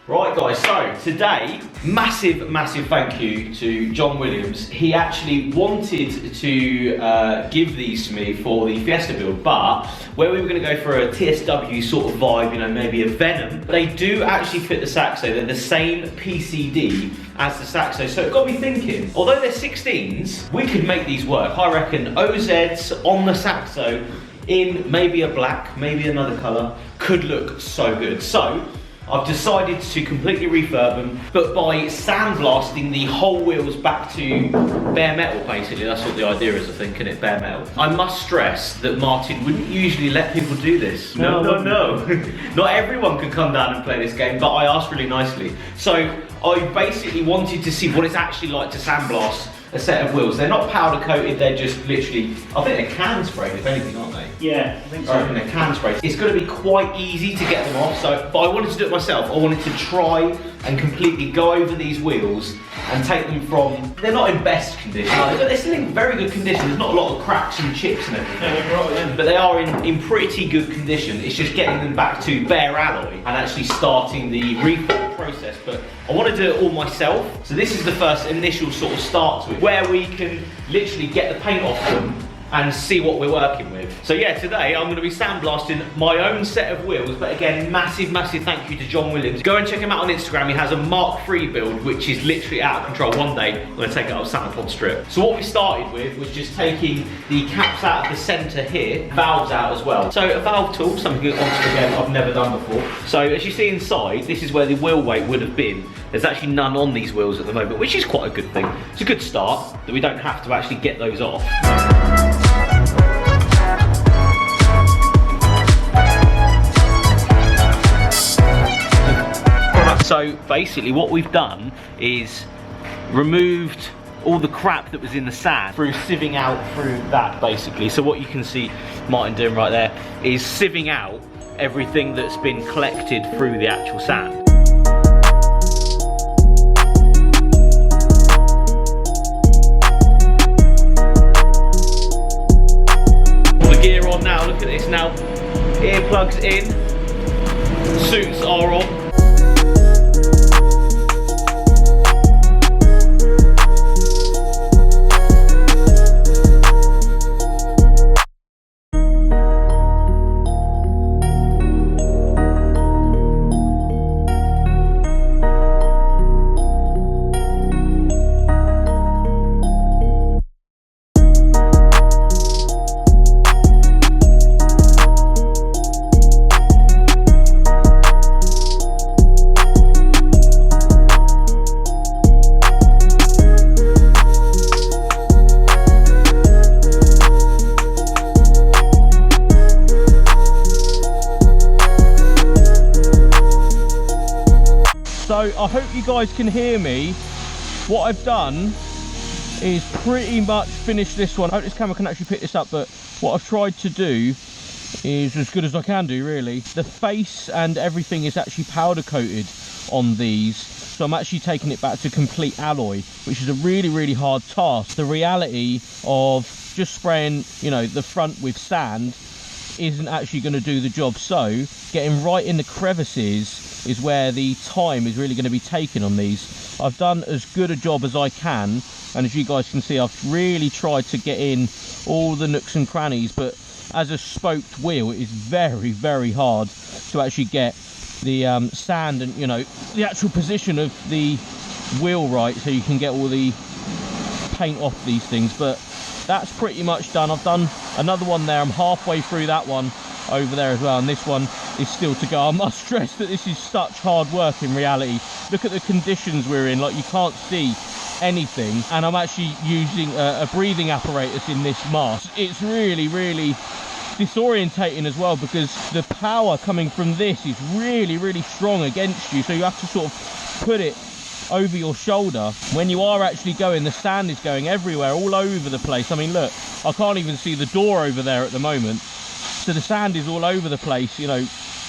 Right guys, so today, massive thank you to John Williams. He actually wanted to give these to me for the Fiesta build, but where we were going to go for a TSW sort of vibe, you know, maybe a Venom, they do actually fit the Saxo. They're the same PCD as the Saxo, so it got me thinking, although they're 16s, we could make these work. I reckon OZs on the Saxo in maybe a black, maybe another colour, could look so good. So I've decided to completely refurb them, but by sandblasting the whole wheels back to bare metal, basically. That's what the idea is, I think, isn't it? Bare metal. I must stress that Martin wouldn't usually let people do this. No. Not everyone can come down and play this game, but I asked really nicely. So I basically wanted to see what it's actually like to sandblast a set of wheels. They're not powder coated, they're just literally, I think they're can sprayed, if anything, aren't they? Yeah, I think so. I reckon they're can sprayed. It's going to be quite easy to get them off, but I wanted to do it myself. I wanted to try and completely go over these wheels and take them from, they're not in best condition, they're still in very good condition. There's not a lot of cracks and chips and everything. But they are in pretty good condition. It's just getting them back to bare alloy and actually starting the refurb process. But I want to do it all myself. So this is the first initial sort of start to it, where we can literally get the paint off them and see what we're working with. So yeah, today I'm going to be sandblasting my own set of wheels, but again, massive thank you to John Williams. Go and check him out on Instagram. He has a Mark III build, which is literally out of control. One day, I'm going to take it up Santa Pod Strip. So what we started with was just taking the caps out of the centre here, valves out as well. So a valve tool, something again I've never done before. So as you see inside, this is where the wheel weight would have been. There's actually none on these wheels at the moment, which is quite a good thing. It's a good start that we don't have to actually get those off. So basically what we've done is removed all the crap that was in the sand through sieving out through that, basically. So what you can see Martin doing right there is sieving out everything that's been collected through the actual sand. The gear on now, look at this now. Earplugs in, suits are on. So I hope you guys can hear me. What I've done is pretty much finish this one. I hope this camera can actually pick this up, but what I've tried to do is as good as I can do, really. The face and everything is actually powder coated on these, so I'm actually taking it back to complete alloy, which is a really hard task. The reality of just spraying, you know, the front with sand isn't actually going to do the job, so getting right in the crevices is where the time is really going to be taken on these. I've done as good a job as I can, and as you guys can see, I've really tried to get in all the nooks and crannies, but as a spoked wheel, it is very hard to actually get the sand and, you know, the actual position of the wheel right, so you can get all the paint off these things. But that's pretty much done. I've done another one there. I'm halfway through that one over there as well, and this one is still to go. I must stress that this is such hard work in reality. Look at the conditions we're in, like you can't see anything, and I'm actually using a breathing apparatus in this mask. It's really disorientating as well, because the power coming from this is really strong against you, so you have to sort of put it over your shoulder. When you are actually going, the sand is going everywhere, all over the place. I mean, look, I can't even see the door over there at the moment, so the sand is all over the place, you know,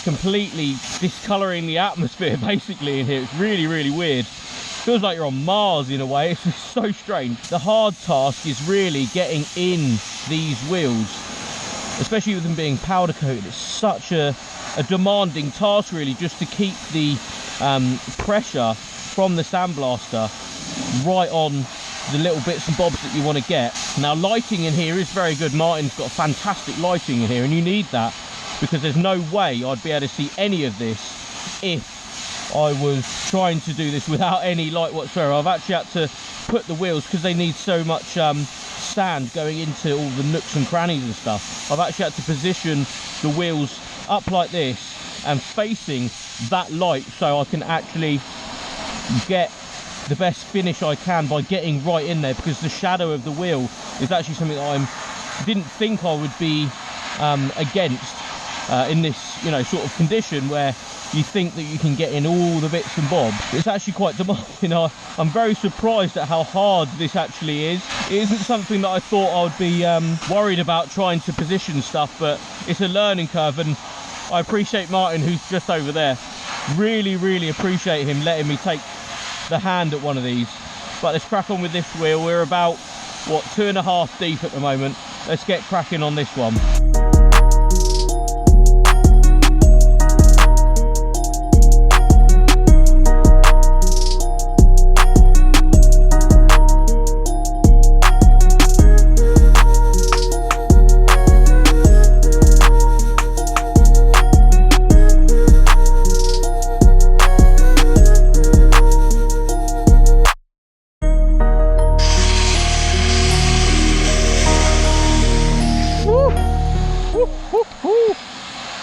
completely discolouring the atmosphere basically in here. It's really weird. Feels like you're on Mars in a way. It's just so strange. The hard task is really getting in these wheels, especially with them being powder coated. It's such a demanding task, really, just to keep the pressure from the sandblaster right on the little bits and bobs that you want to get. Now lighting in here is very good. Martin's got fantastic lighting in here, and you need that because there's no way I'd be able to see any of this if I was trying to do this without any light whatsoever. I've actually had to put the wheels, because they need so much sand going into all the nooks and crannies and stuff, I've actually had to position the wheels up like this and facing that light so I can actually get the best finish I can by getting right in there, because the shadow of the wheel is actually something that I didn't think I would be against in this, you know, sort of condition where you think that you can get in all the bits and bobs. It's actually quite demanding. I'm very surprised at how hard this actually is. It isn't something that I thought I would be worried about trying to position stuff, but it's a learning curve, and I appreciate Martin, who's just over there. Really appreciate him letting me take the hand at one of these. But let's crack on with this wheel. We're about, what, 2.5 deep at the moment. Let's get cracking on this one.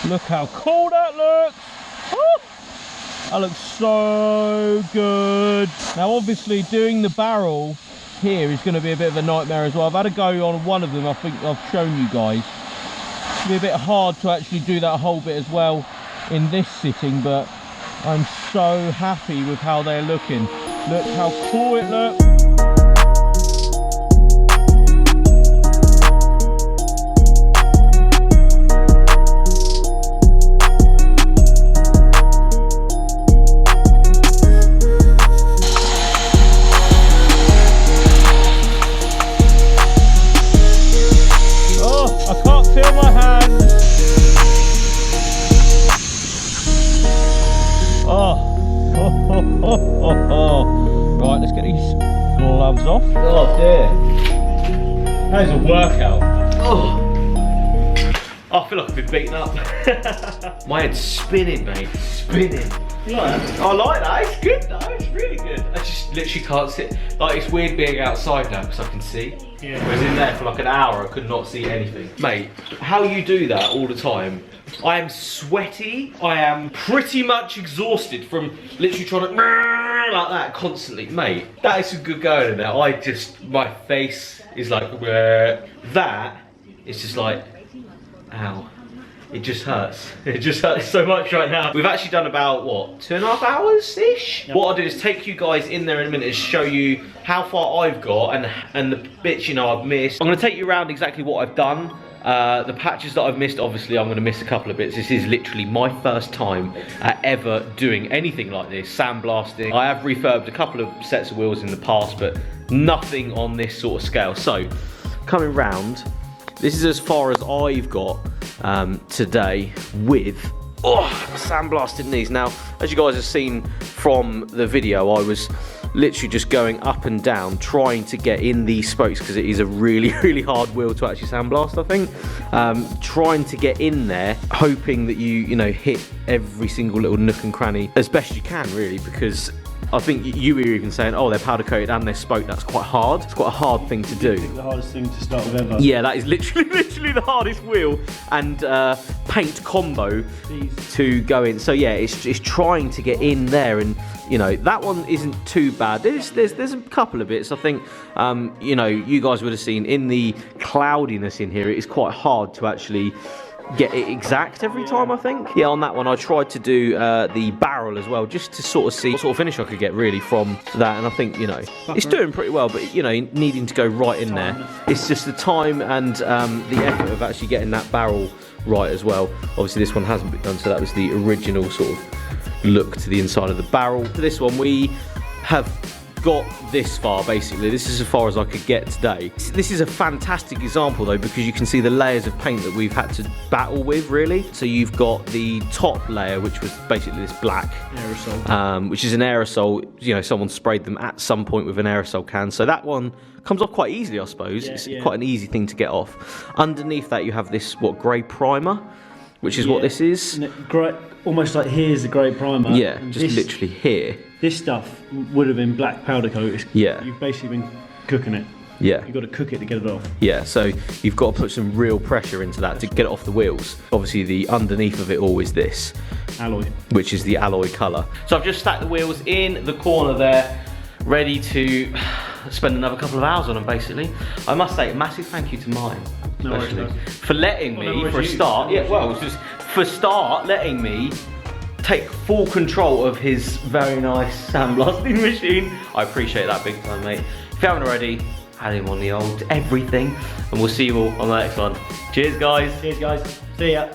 Look how cool that looks. Woo! That looks so good. Now obviously doing the barrel here is going to be a bit of a nightmare as well. I've had a go on one of them. I think I've shown you guys. It's going to be a bit hard to actually do that whole bit as well in this sitting, but I'm so happy with how they're looking. Look how cool it looks. Right, let's get these gloves off. Oh dear. That is a workout. Oh. I feel like I've been beaten up. My head's spinning, mate. Spinning. You like that? I like that. It's good though. It's really good. I just literally can't sit. Like, it's weird being outside now because I can see. Yeah. Whereas in there for like an hour, I could not see anything. Mate, how you do that all the time? I am sweaty. I am pretty much exhausted from literally trying to like that constantly. Mate, that is some good going in there. My face is like, that is just like, ow. It just hurts. It just hurts so much right now. We've actually done about, what, 2.5 hours-ish? Yep. What I'll do is take you guys in there in a minute and show you how far I've got and the bits, you know, I've missed. I'm gonna take you around exactly what I've done. The patches that I've missed, obviously I'm gonna miss a couple of bits. This is literally my first time ever doing anything like this, sandblasting. I have refurbed a couple of sets of wheels in the past, but nothing on this sort of scale. So, coming round, this is as far as I've got today with sandblasting these. Now, as you guys have seen from the video, I was literally just going up and down trying to get in these spokes because it is a really hard wheel to actually sandblast, I think. Trying to get in there, hoping that you know, hit every single little nook and cranny as best you can, really, because I think you were even saying, oh, they're powder coated and they're spoke. That's quite hard. It's quite a hard thing to do. The hardest thing to start with ever. Yeah, that is literally the hardest wheel and paint combo to go in. So yeah, it's trying to get in there, and you know, that one isn't too bad. There's a couple of bits. I think you know, you guys would have seen in the cloudiness in here, it is quite hard to actually get it exact every time, I think. Yeah, on that one I tried to do the barrel as well, just to sort of see what sort of finish I could get really from that, and I think, you know, it's doing pretty well, but you know, needing to go right in there. It's just the time and the effort of actually getting that barrel right as well. Obviously this one hasn't been done, so that was the original sort of look to the inside of the barrel. For this one we have got this far basically. This is as far as I could get today. This is a fantastic example though, because you can see the layers of paint that we've had to battle with really. So you've got the top layer, which was basically this black aerosol, which is an aerosol. You know, someone sprayed them at some point with an aerosol can. So that one comes off quite easily, I suppose. It's quite an easy thing to get off. Underneath that you have this grey primer, which is what this is. Grey, almost like here's the grey primer. Yeah, just literally here. This stuff would have been black powder coat. You've basically been cooking it. Yeah. You've got to cook it to get it off. Yeah, so you've got to put some real pressure into that to get it off the wheels. Obviously the underneath of it all is this. Alloy. Which is the alloy colour. So I've just stacked the wheels in the corner there, ready to spend another couple of hours on them basically. I must say, a massive thank you to mine, especially, for letting me, for a start, letting me take full control of his very nice sandblasting machine. I appreciate that big time, mate. If you haven't already, add him on the old everything, and we'll see you all on the next one. Cheers, guys. Cheers, guys. See ya.